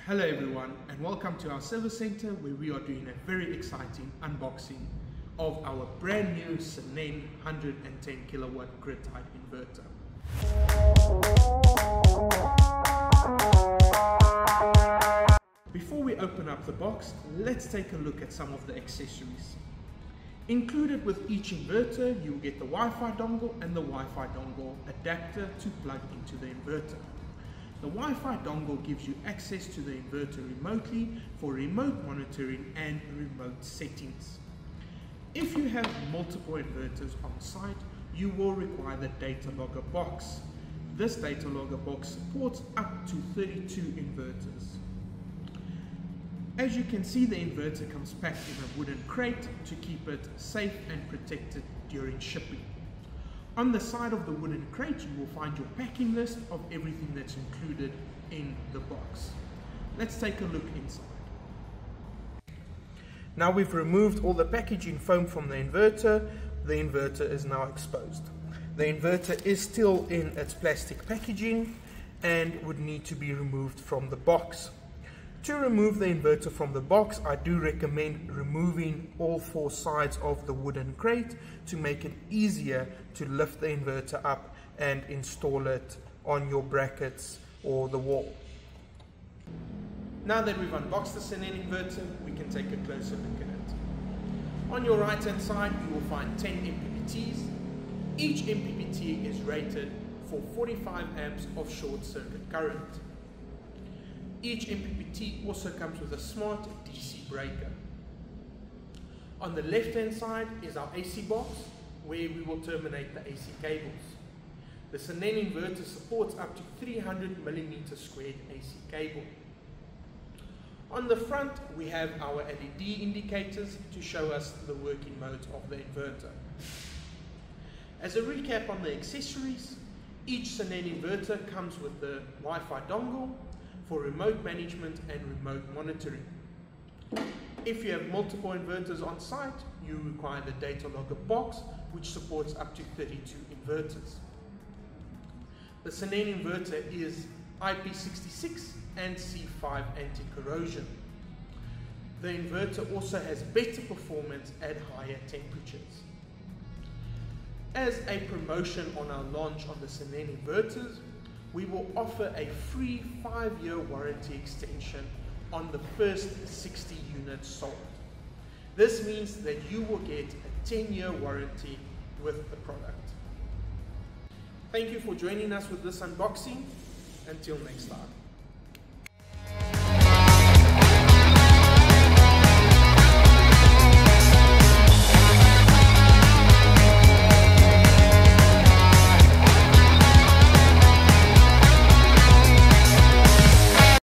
Hello everyone, and welcome to our service center where we are doing a very exciting unboxing of our brand new Sineng 110 kilowatt grid type inverter. Before we open up the box, let's take a look at some of the accessories. Included with each inverter, you will get the Wi-Fi dongle and the Wi-Fi dongle adapter to plug into the inverter. The Wi-Fi dongle gives you access to the inverter remotely for remote monitoring and remote settings. If you have multiple inverters on site, you will require the data logger box. This data logger box supports up to 32 inverters. As you can see, the inverter comes packed in a wooden crate to keep it safe and protected during shipping. On the side of the wooden crate, you will find your packing list of everything that's included in the box. Let's take a look inside. Now we've removed all the packaging foam from the inverter is now exposed. The inverter is still in its plastic packaging and would need to be removed from the box. To remove the inverter from the box, I do recommend removing all four sides of the wooden crate to make it easier to lift the inverter up and install it on your brackets or the wall. Now that we've unboxed the Sineng inverter, we can take a closer look at it. On your right hand side, you will find 10 MPPTs. Each MPPT is rated for 45 amps of short circuit current. Each MPPT also comes with a smart DC breaker. On the left hand side is our AC box, where we will terminate the AC cables. The Sineng inverter supports up to 300mm squared AC cable. On the front we have our LED indicators to show us the working modes of the inverter. As a recap on the accessories, each Sineng inverter comes with the Wi-Fi dongle for remote management and remote monitoring. If you have multiple inverters on site, you require the data logger box, which supports up to 32 inverters. The Sineng inverter is IP66 and C5 anti-corrosion. The inverter also has better performance at higher temperatures. As a promotion on our launch on the Sineng inverters, we will offer a free 5-year warranty extension on the first 60 units sold. This means that you will get a 10-year warranty with the product. Thank you for joining us with this unboxing. Until next time.